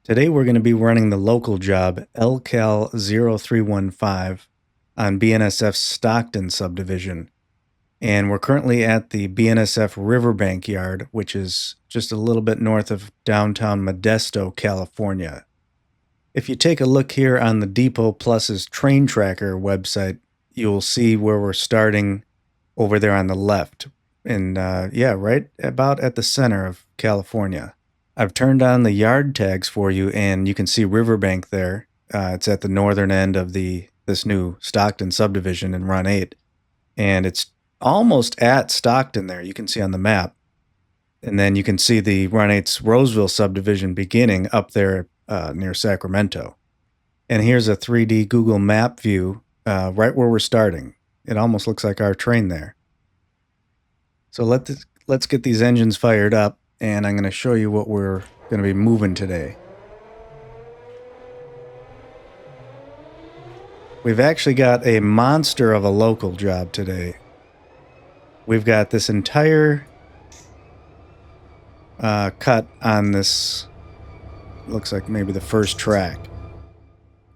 Today we're going to be running the local job L-CAL0315 on BNSF's Stockton subdivision. And we're currently at the BNSF Riverbank Yard, which is just a little bit north of downtown Modesto, California. If you take a look here on the Depot Plus's train tracker website, you'll see where we're starting over there on the left. And right about at the center of California. I've turned on the yard tags for you, and you can see Riverbank there. It's at the northern end of this new Stockton subdivision in Run 8. And it's almost at Stockton there, you can see on the map. And then you can see the Run 8's Roseville subdivision beginning up there near Sacramento. And here's a 3D Google map view right where we're starting. It almost looks like our train there. So let's get these engines fired up, and I'm going to show you what we're going to be moving today. We've actually got a monster of a local job today. We've got this entire cut on this, looks like maybe the first track.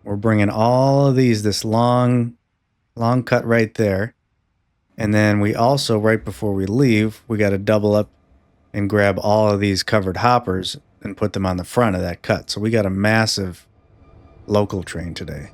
We're bringing all of this long cut right there. And then we also, right before we leave, we got to double up and grab all of these covered hoppers and put them on the front of that cut. So we got a massive local train today.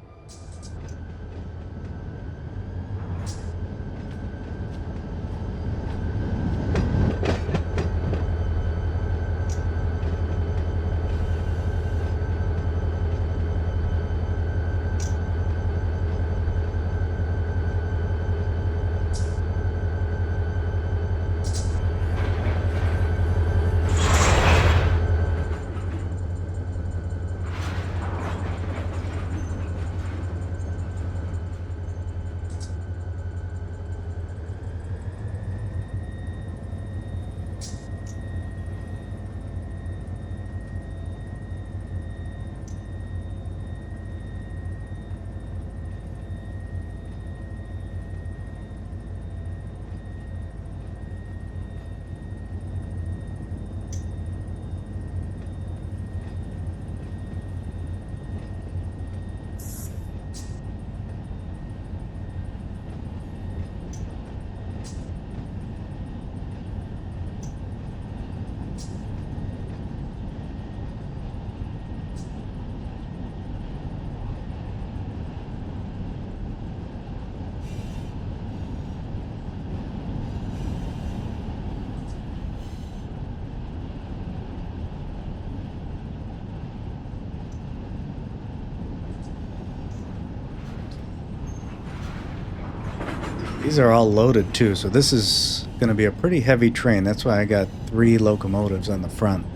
These are all loaded too, so this is going to be a pretty heavy train. That's why I got 3 locomotives on the front.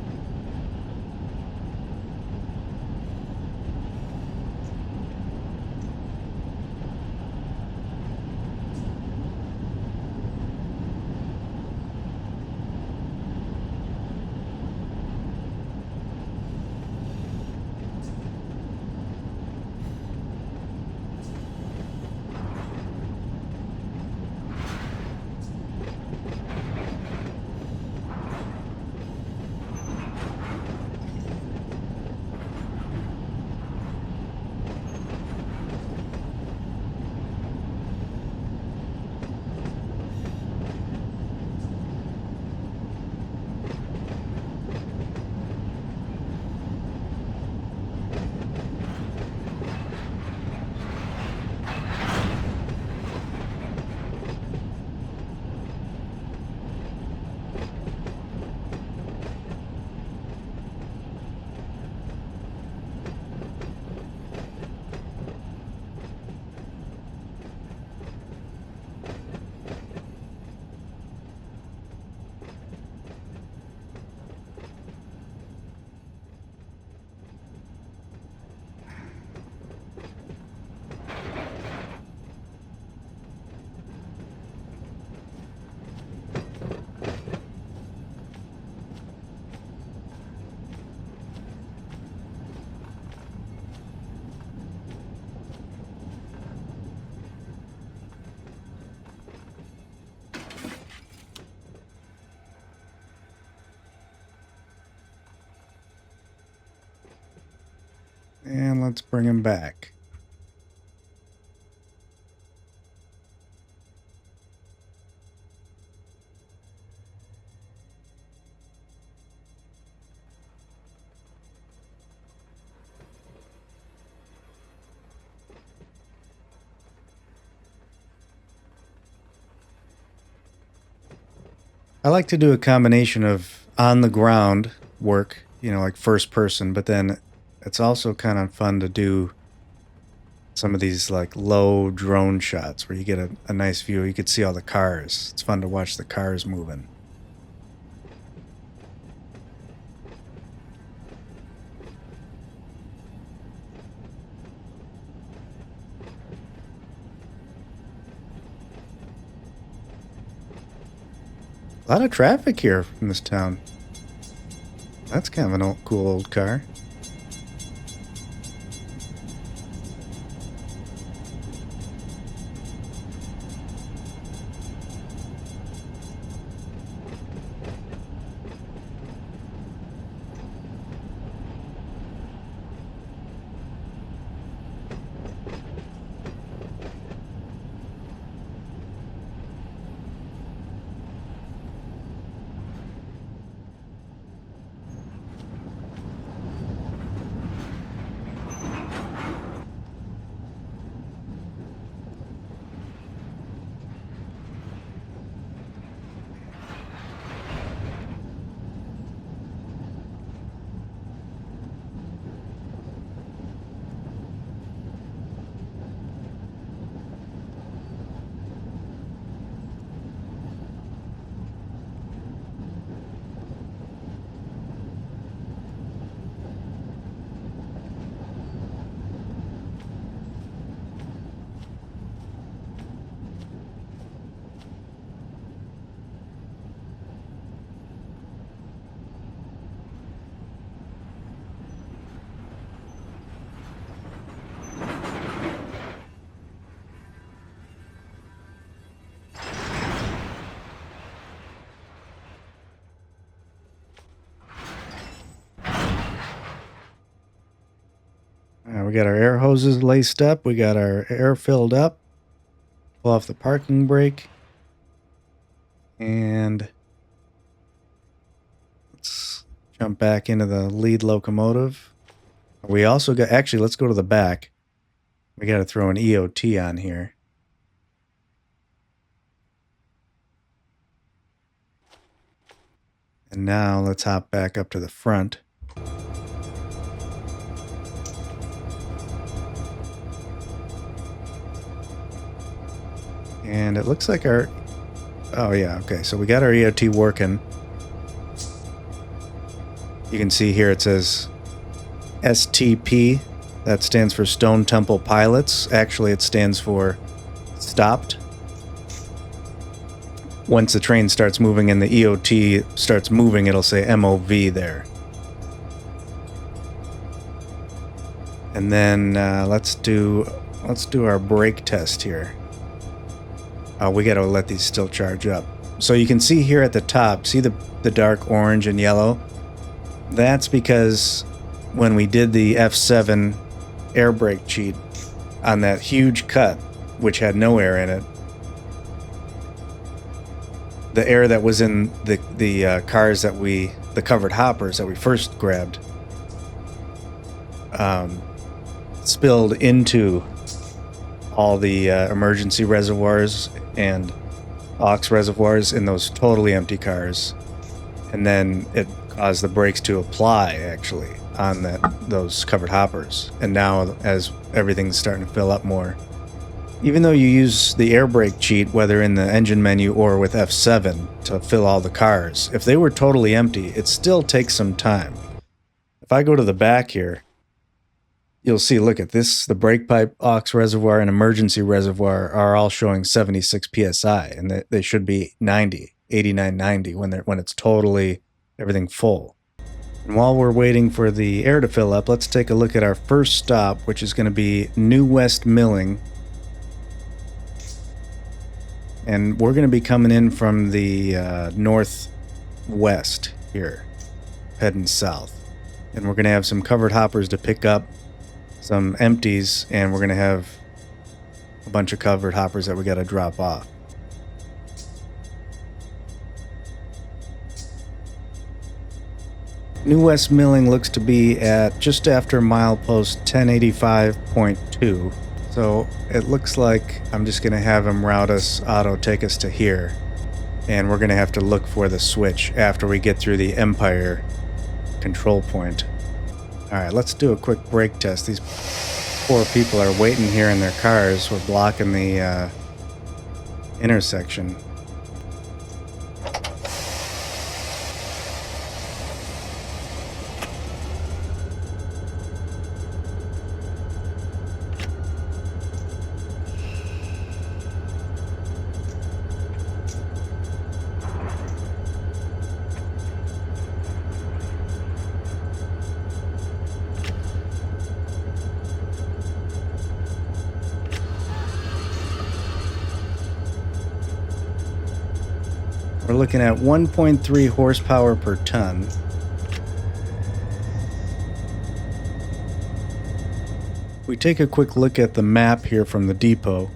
And let's bring him back. I like to do a combination of on the ground work, you know, like first person, but then it's also kind of fun to do some of these like low drone shots where you get a nice view. You could see all the cars. It's fun to watch the cars moving. A lot of traffic here in this town. That's kind of an cool old car. We got our air hoses laced up. We got our air filled up. Pull off the parking brake. And let's jump back into the lead locomotive. We also got, actually, let's go to the back. We got to throw an EOT on here. And now let's hop back up to the front. And it looks like our... Oh, yeah, okay. So we got our EOT working. You can see here it says STP. That stands for Stone Temple Pilots. Actually, it stands for Stopped. Once the train starts moving and the EOT starts moving, it'll say MOV there. And then let's do our brake test here. We got to let these still charge up. So you can see here at the top, see the dark orange and yellow? That's because when we did the F7 air brake cheat on that huge cut, which had no air in it, the air that was in the cars that the covered hoppers that we first grabbed, spilled into all the emergency reservoirs and aux reservoirs in those totally empty cars, and then it caused the brakes to apply actually on those covered hoppers. And now, as everything's starting to fill up more, even though you use the air brake cheat, whether in the engine menu or with F7 to fill all the cars, if they were totally empty, it still takes some time. If I go to the back here, you'll see, look at this, the brake pipe, aux reservoir, and emergency reservoir are all showing 76 PSI, and they should be 90, 89, 90 when it's totally everything full. And while we're waiting for the air to fill up, let's take a look at our first stop, which is going to be NuWest Milling. And we're going to be coming in from the northwest here, heading south. And we're going to have some covered hoppers to pick up. some empties, and we're going to have a bunch of covered hoppers that we got to drop off. NuWest Milling looks to be at just after milepost 1085.2. So it looks like I'm just going to have him route us, auto take us to here. And we're going to have to look for the switch after we get through the Empire control point. Alright, let's do a quick brake test. These poor people are waiting here in their cars. We're blocking the intersection. We're looking at 1.3 horsepower per ton. We take a quick look at the map here from the depot.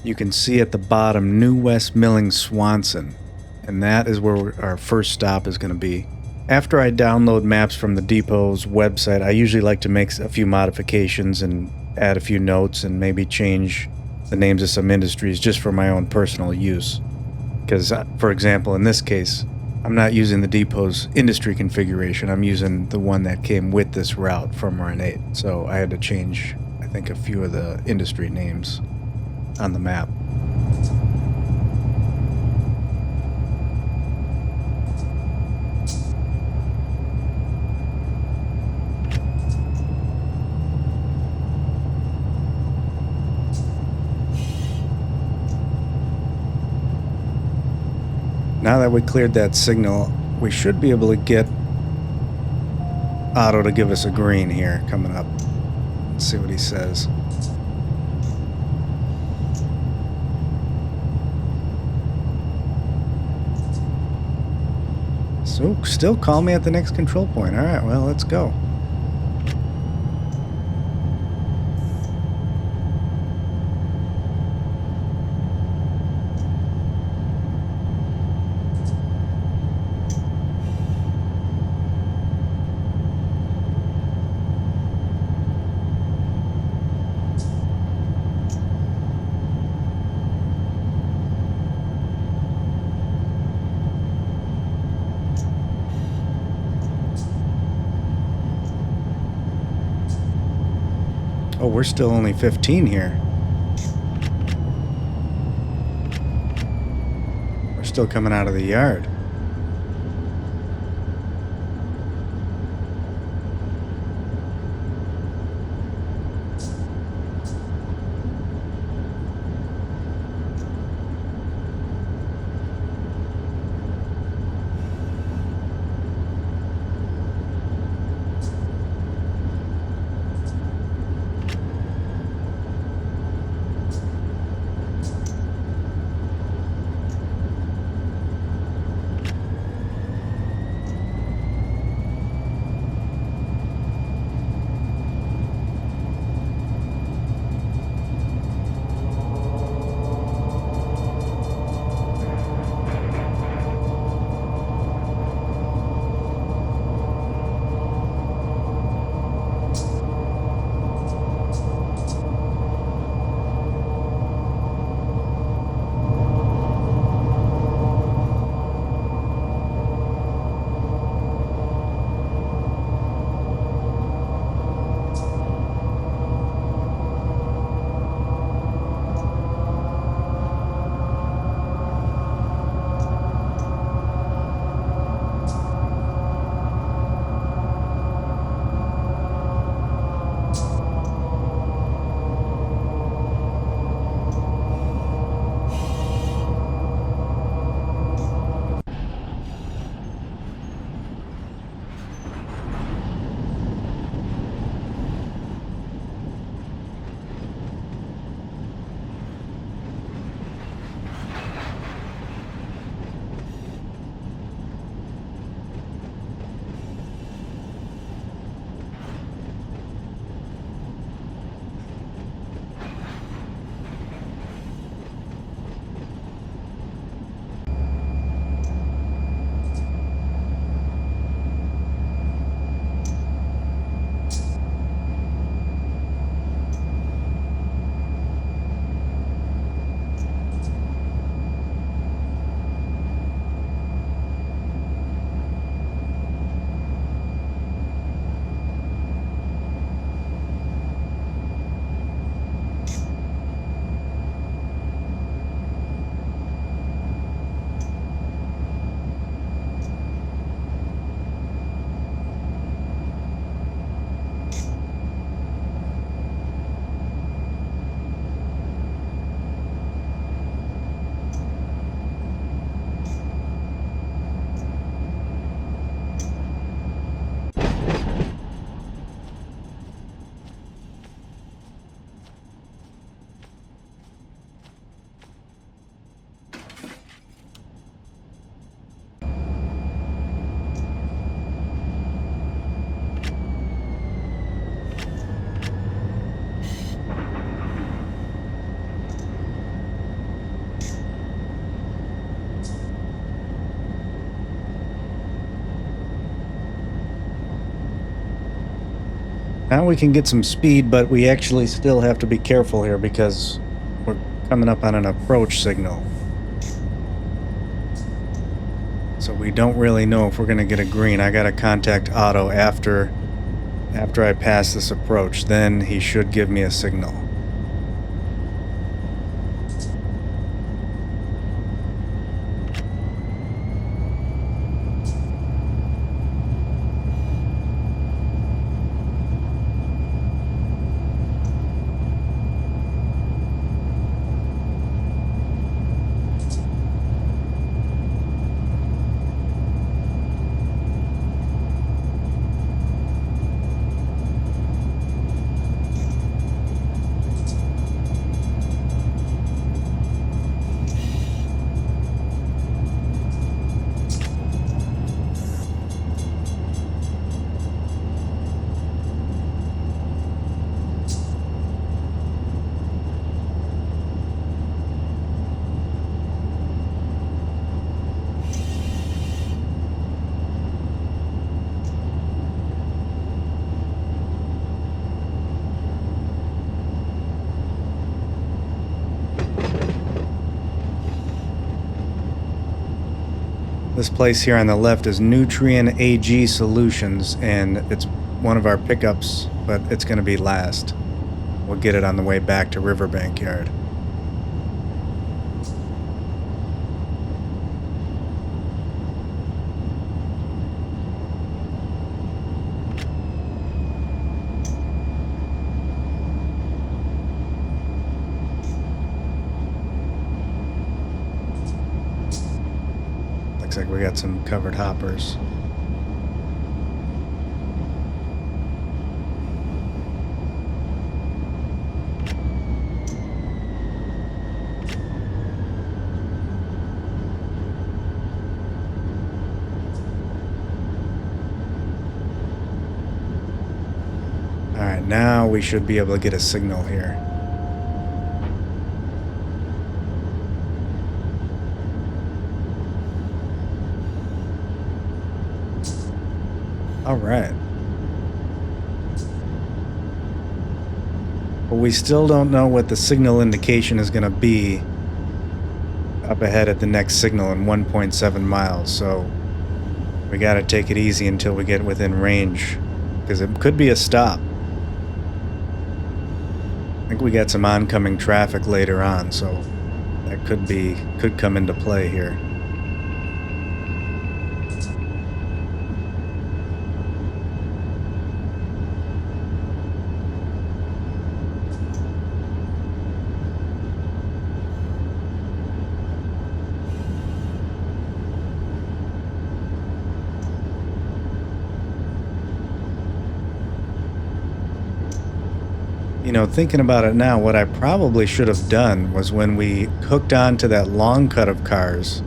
You can see at the bottom NuWest Milling Swanson, and that is where our first stop is going to be. After I download maps from the depot's website, I usually like to make a few modifications and add a few notes and maybe change the names of some industries just for my own personal use. Because, for example, in this case, I'm not using the depot's industry configuration. I'm using the one that came with this route from Run 8. So I had to change, I think, a few of the industry names on the map. Now that we cleared that signal, we should be able to get Otto to give us a green here coming up. Let's see what he says. So, still call me at the next control point. All right, well, let's go. Oh, we're still only 15 here. We're still coming out of the yard. Now we can get some speed, but we actually still have to be careful here because we're coming up on an approach signal. So we don't really know if we're going to get a green. I got to contact Otto after I pass this approach. Then he should give me a signal. This place here on the left is Nutrien AG Solutions, and it's one of our pickups, but it's going to be last. We'll get it on the way back to Riverbank Yard. Looks like we got some covered hoppers. All right, now we should be able to get a signal here. All right. But we still don't know what the signal indication is going to be up ahead at the next signal in 1.7 miles. So we got to take it easy until we get within range, because it could be a stop. I think we got some oncoming traffic later on, so that could come into play here. You know, thinking about it now, what I probably should have done was when we hooked on to that long cut of cars,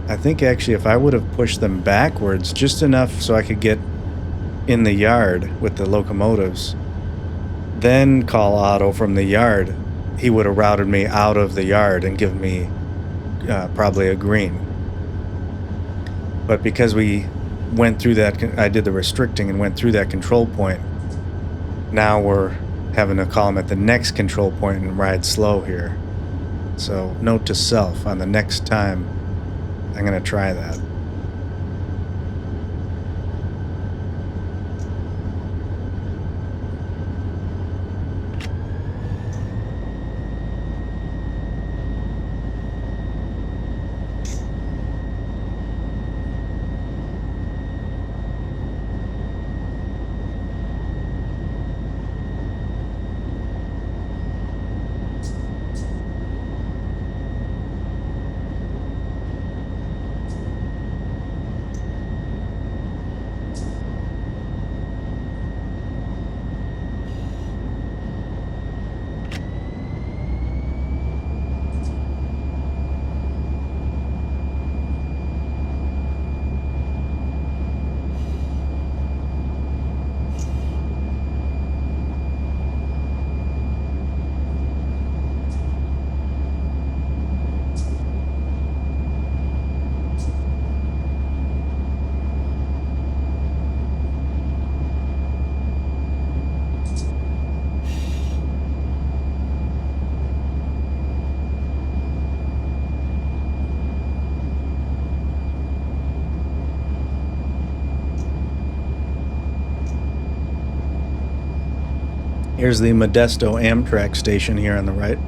I think actually if I would have pushed them backwards just enough so I could get in the yard with the locomotives, then call Otto from the yard, he would have routed me out of the yard and given me probably a green. But because we went through that, I did the restricting and went through that control point, now we're having to call him at the next control point and ride slow here. So note to self, on the next time I'm going to try that. Here's the Modesto Amtrak station here on the right.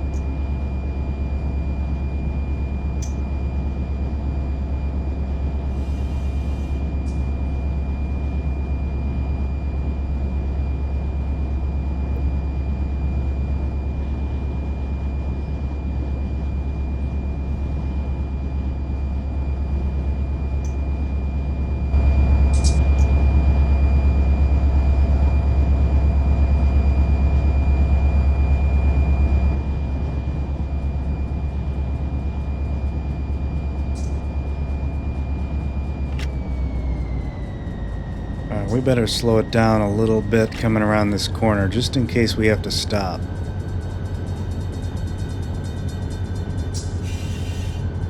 We better slow it down a little bit coming around this corner, just in case we have to stop.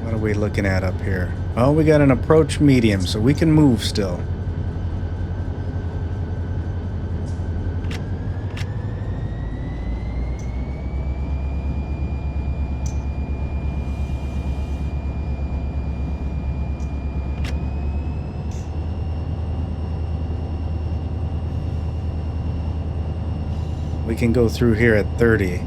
What are we looking at up here? Oh, we got an approach medium, so we can move still. We can go through here at 30.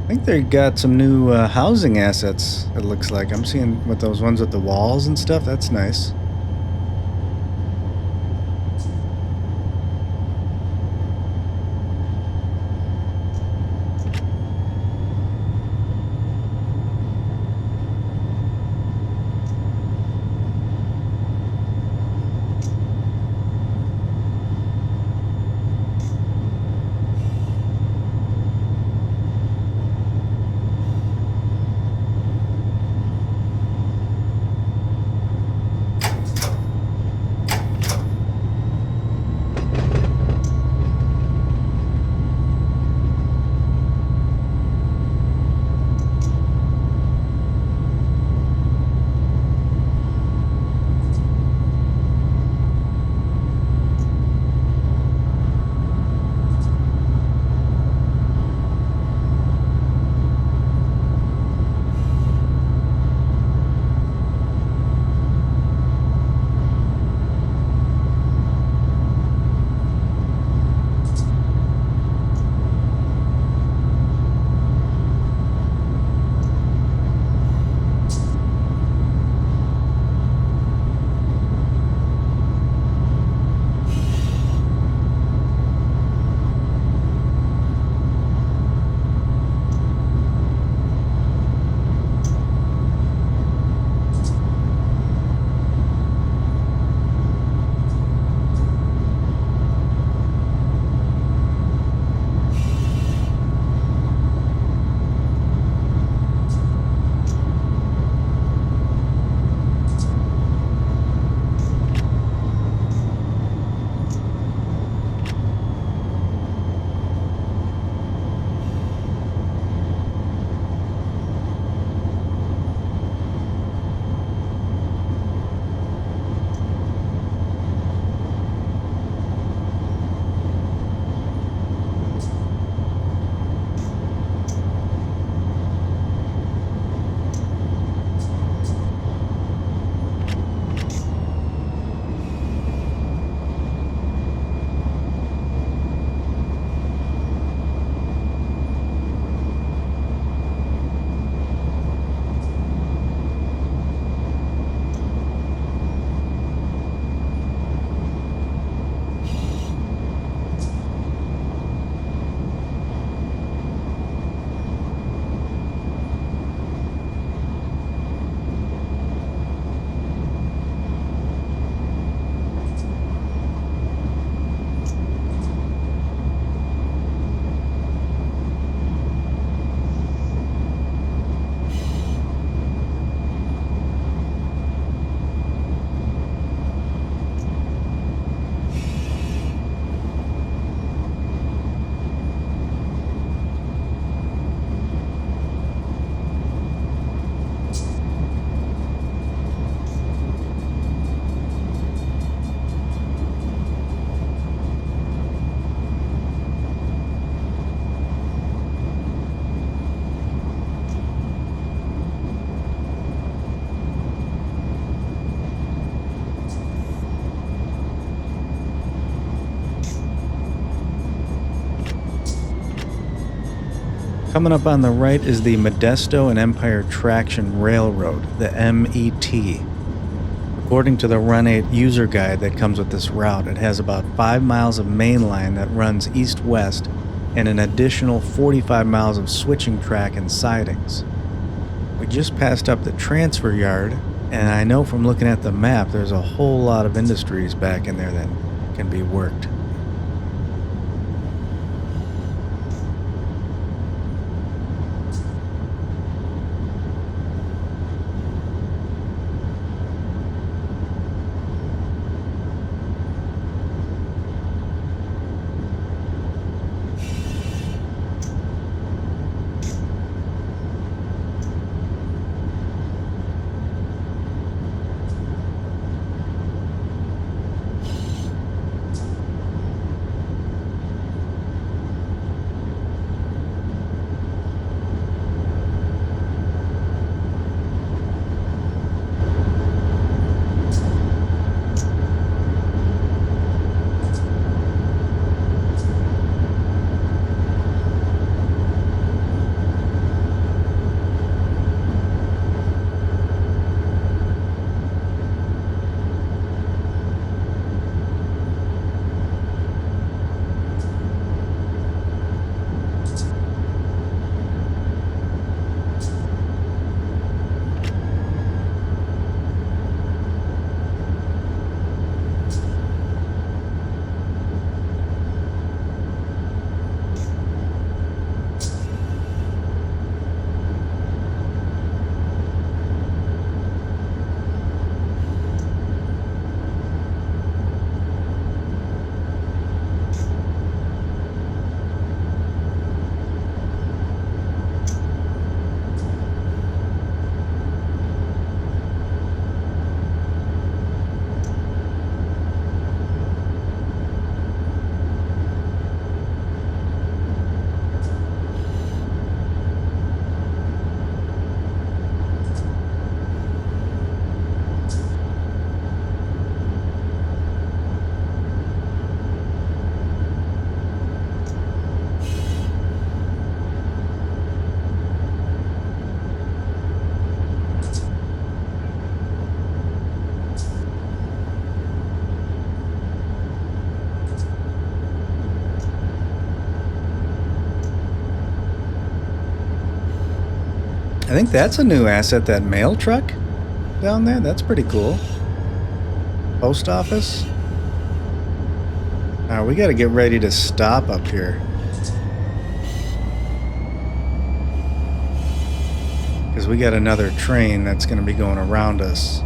I think they got some new housing assets, it looks like. I'm seeing with those ones with the walls and stuff. That's nice. Coming up on the right is the Modesto and Empire Traction Railroad, the MET. According to the Run 8 user guide that comes with this route, it has about 5 miles of main line that runs east-west and an additional 45 miles of switching track and sidings. We just passed up the transfer yard, and I know from looking at the map there's a whole lot of industries back in there that can be worked. I think that's a new asset, that mail truck down there. That's pretty cool. Post office. Now we got to get ready to stop up here, because we got another train that's going to be going around us.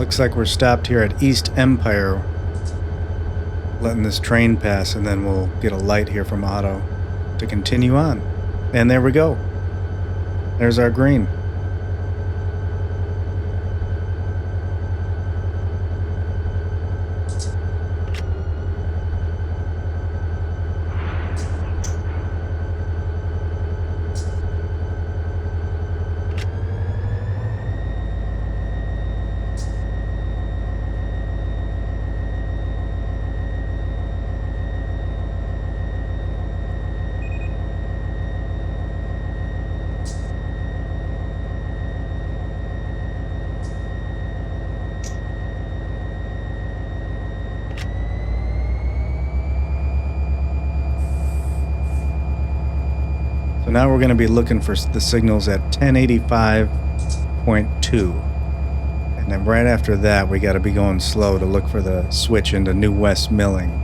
Looks like we're stopped here at East Empire, letting this train pass, and then we'll get a light here from Otto to continue on. And there we go. There's our green. So now we're going to be looking for the signals at 1085.2. And then right after that, we got to be going slow to look for the switch into NuWest Milling.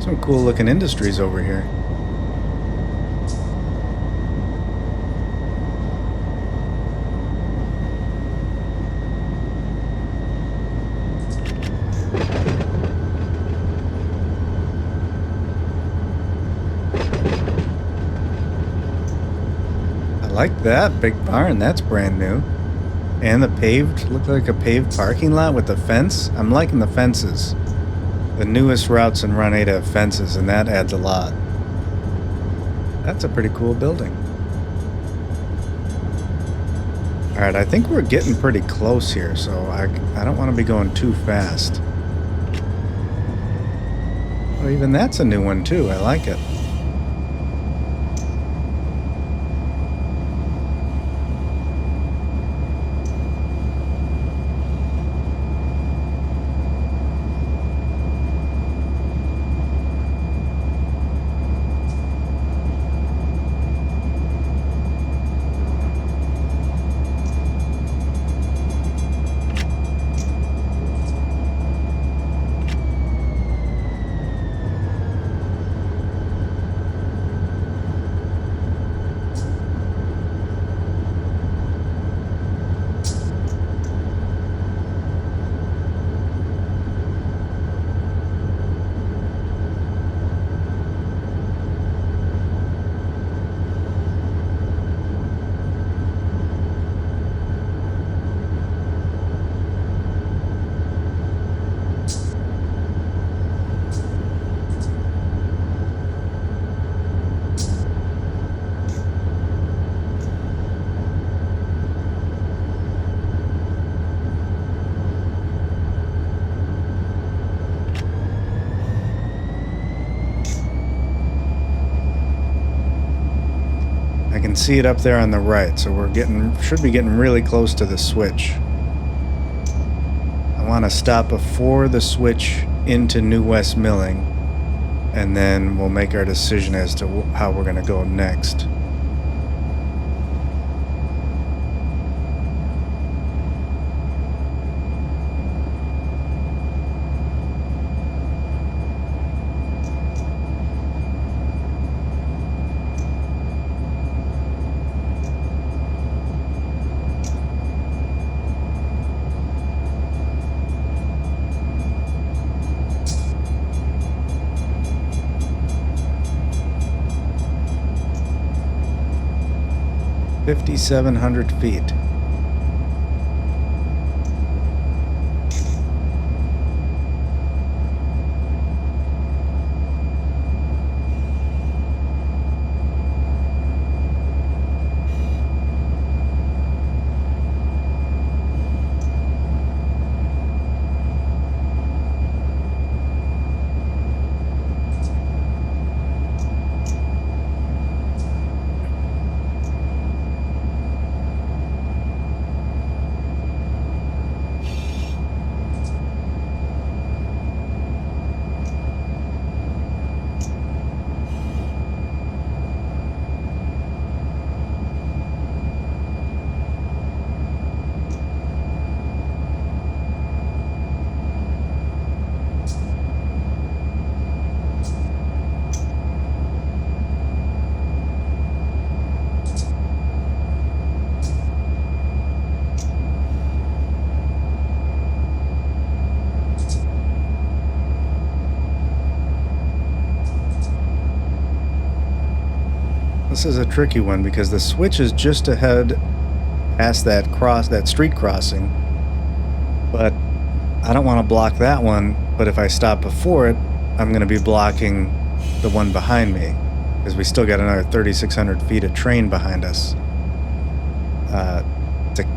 Some cool looking industries over here. I like that big barn. That's brand new. And the paved, looked like a paved parking lot with a fence. I'm liking the fences. The newest routes in Run 8 have fences, and that adds a lot. That's a pretty cool building. Alright, I think we're getting pretty close here, so I don't want to be going too fast. Oh, even that's a new one too. I like it. I can see it up there on the right, so should be getting really close to the switch. I want to stop before the switch into NuWest Milling, and then we'll make our decision as to how we're going to go next. $5,700 feet. This is a tricky one because the switch is just ahead past that street crossing, but I don't want to block that one. But if I stop before it, I'm going to be blocking the one behind me because we still got another 3,600 feet of train behind us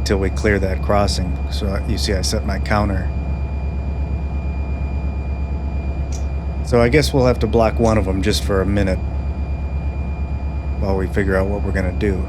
till we clear that crossing. So you see I set my counter. So I guess we'll have to block one of them just for a minute while we figure out what we're going to do.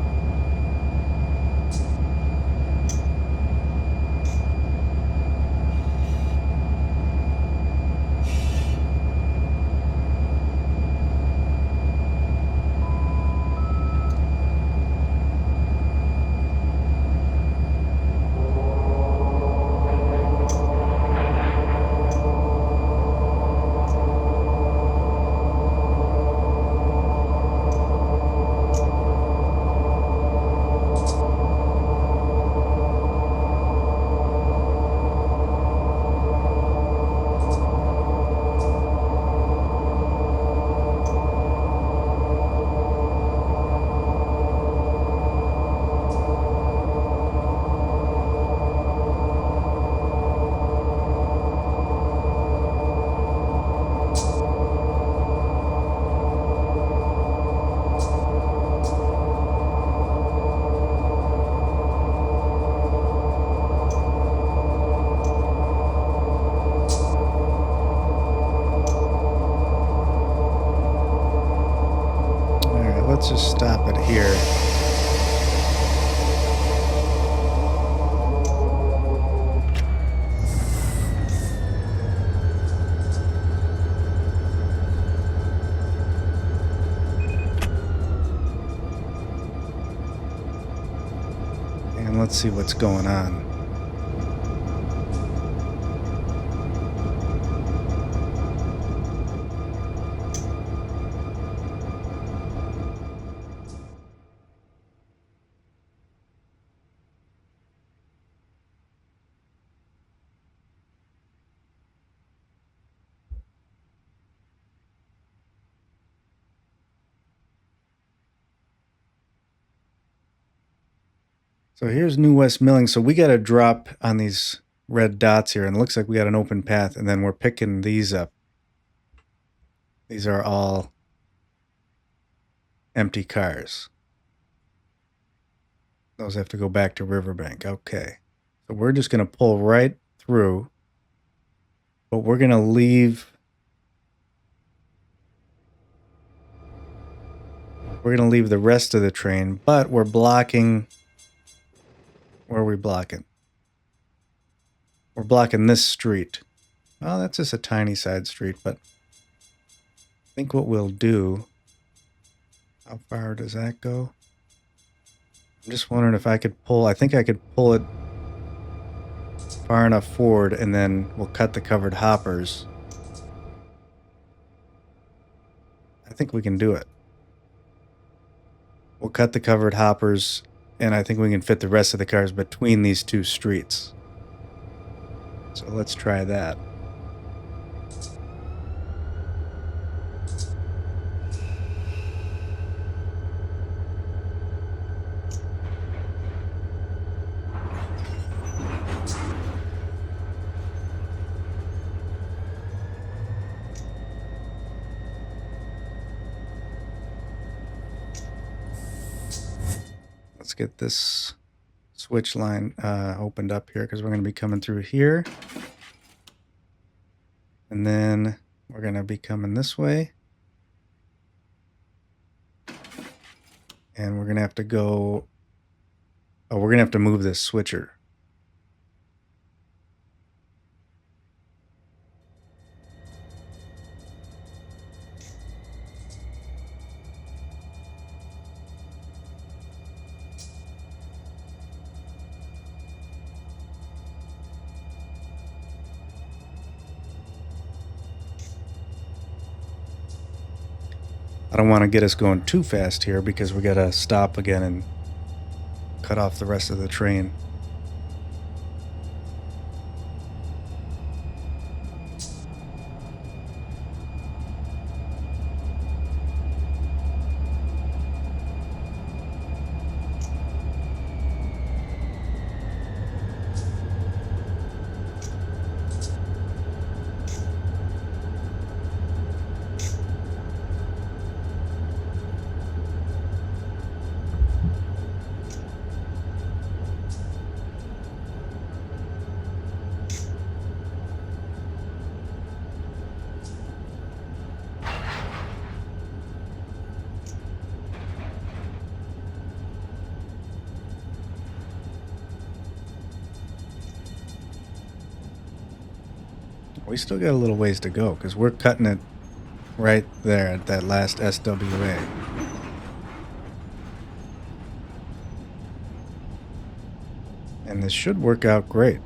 let's just stop it here. And let's see what's going on. So here's NuWest Milling. So we got to drop on these red dots here, and it looks like we got an open path, and then we're picking these up. These are all empty cars. Those have to go back to Riverbank. Okay. So we're just going to pull right through, but we're going to leave. We're going to leave the rest of the train, but we're blocking. Where are we blocking? We're blocking this street. Well, that's just a tiny side street, but I think what we'll do, how far does that go? I'm just wondering if I could pull, I think I could pull it far enough forward, and then we'll cut the covered hoppers. I think we can do it. We'll cut the covered hoppers, and I think we can fit the rest of the cars between these two streets. So let's try that. Let's get this switch line opened up here, because we're going to be coming through here. And then we're going to be coming this way. And we're going to have to go... Oh, we're going to have to move this switcher. I don't want to get us going too fast here, because we got to stop again and cut off the rest of the train. We still got a little ways to go, because we're cutting it right there at that last SWA. And this should work out great.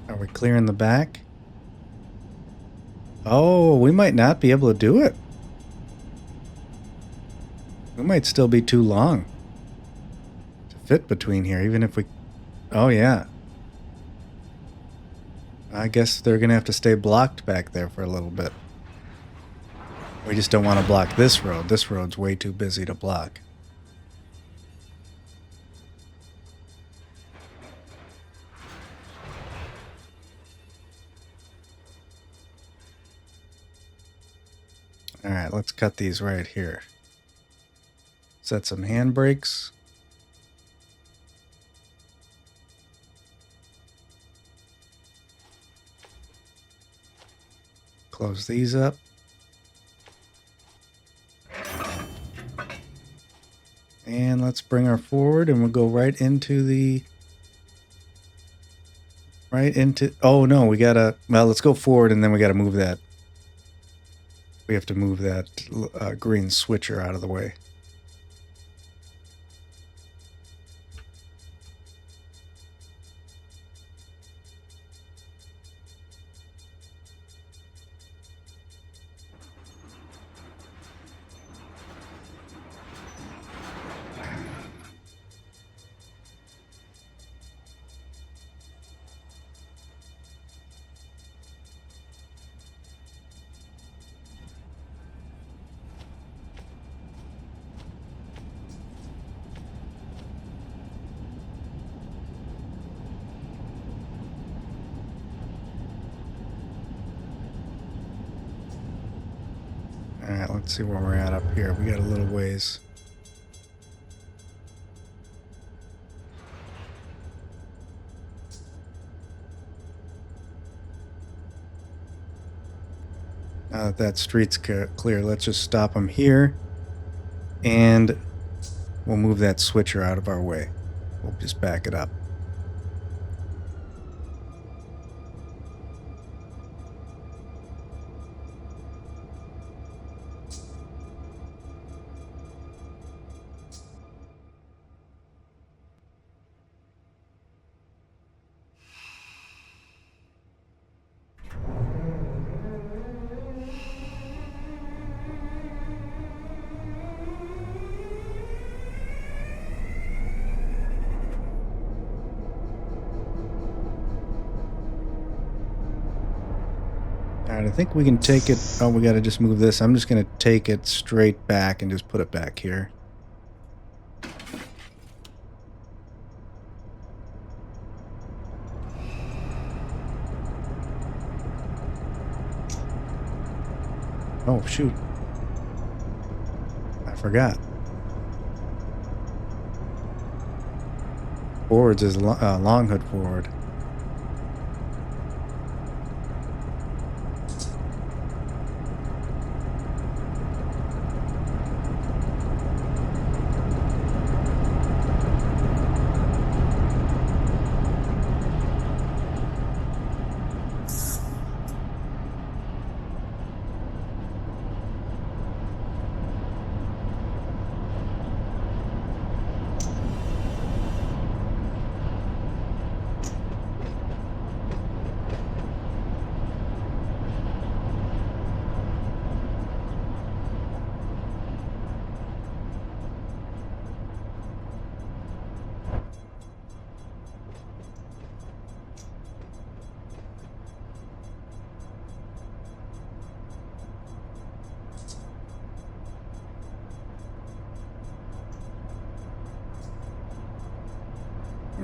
Are we clearing the back? Oh, we might not be able to do it. It might still be too long to fit between here, even if we... Oh, yeah. I guess they're going to have to stay blocked back there for a little bit. We just don't want to block this road. This road's way too busy to block. All right, let's cut these right here. Set some handbrakes. Close these up. And let's bring her forward, and we'll go right into the... Oh, no, we gotta... Well, let's go forward, and then we gotta move that. We have to move that green switcher out of the way. Alright, let's see where we're at up here. We got a little ways. Now that street's clear, let's just stop them here. And we'll move that switcher out of our way. We'll just back it up. Alright, I think we can take it... Oh, we gotta just move this. I'm just gonna take it straight back and just put it back here. Oh, shoot. I forgot. Forwards is long hood forward.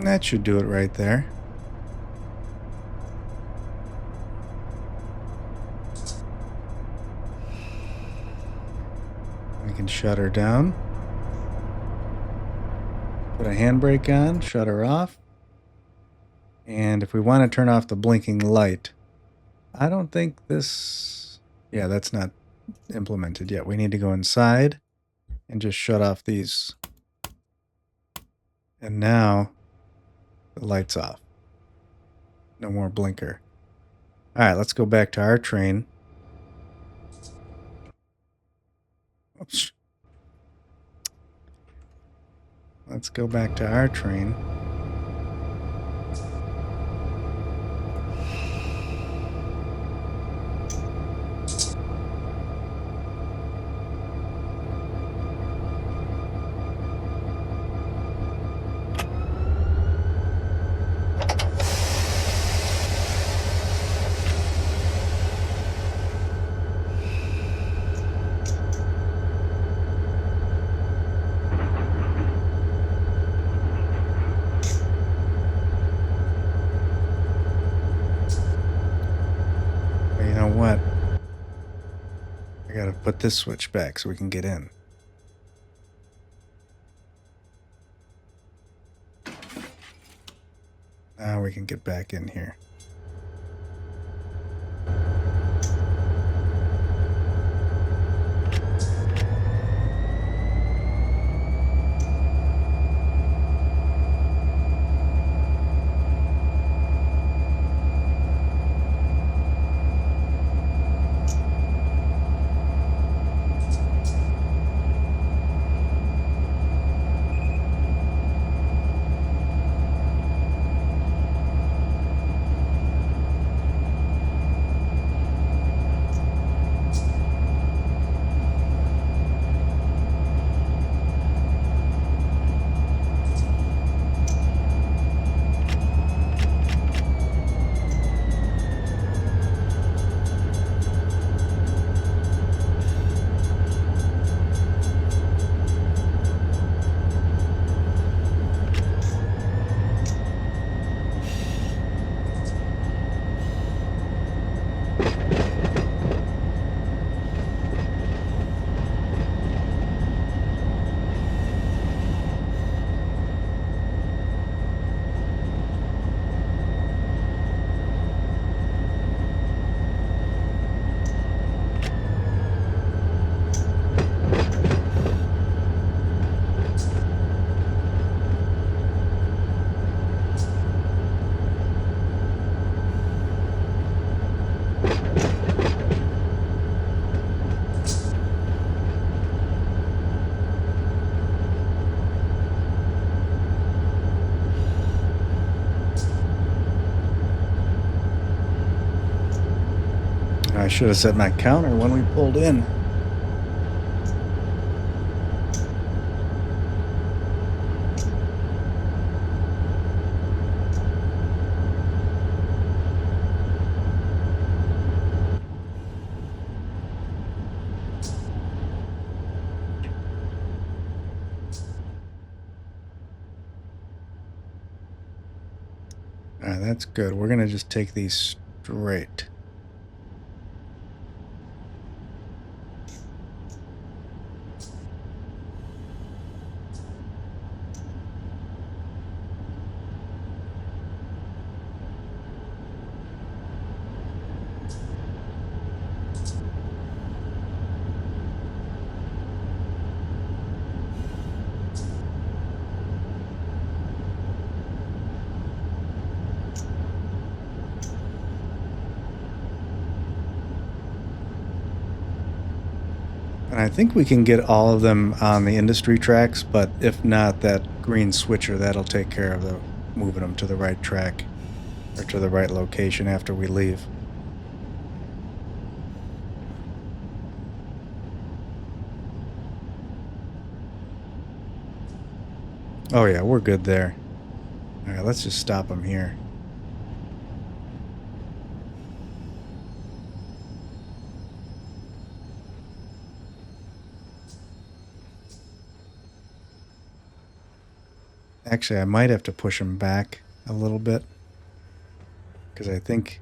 That should do it right there. We can shut her down. Put a handbrake on, shut her off. And if we want to turn off the blinking light, I don't think this... Yeah, that's not implemented yet. We need to go inside and just shut off these. And now... the light's off. No more blinker. Alright, let's go back to our train. Oops. Let's go back to our train. I gotta put this switch back so we can get in. Now we can get back in here. I should have set my counter when we pulled in. All right, that's good. We're gonna just take these straight. And I think we can get all of them on the industry tracks, but if not, that green switcher, that'll take care of the moving them to the right track or to the right location after we leave. Oh yeah, we're good there. All right, let's just stop them here. Actually, I might have to push them back a little bit because I think,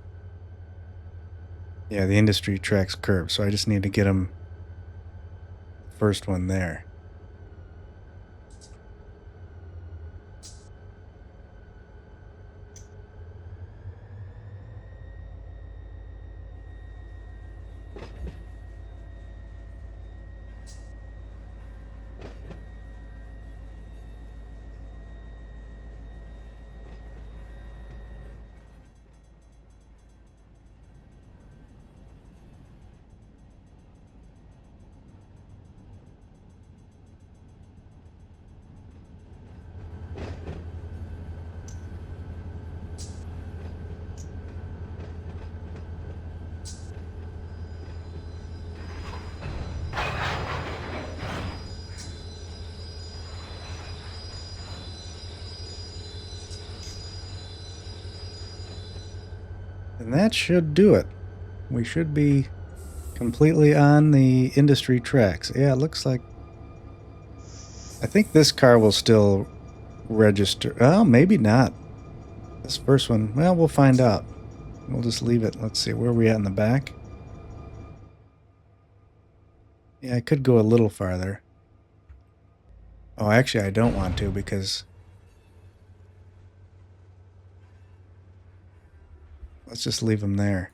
yeah, the industry tracks curve, so I just need to get them first one there. And that should do it. We should be completely on the industry tracks. Yeah, it looks like... I think this car will still register. Oh, maybe not. This first one, well, we'll find out. We'll just leave it. Let's see, where are we at in the back? Yeah, I could go a little farther. Oh, actually, I don't want to because... Let's just leave them there.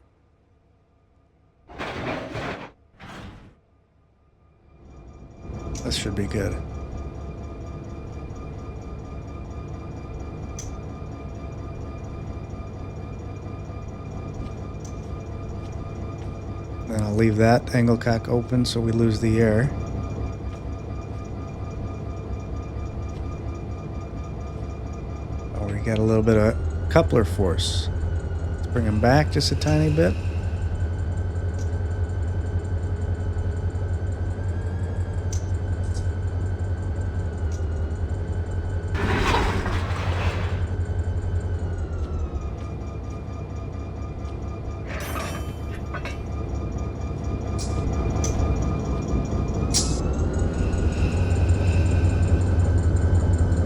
This should be good. Then I'll leave that angle cock open so we lose the air. Oh, we got a little bit of coupler force. Let's bring him back just a tiny bit.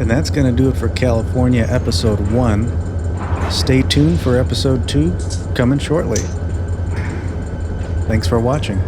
And that's going to do it for California episode 1. Stay tuned for episode 2 coming shortly. Thanks for watching.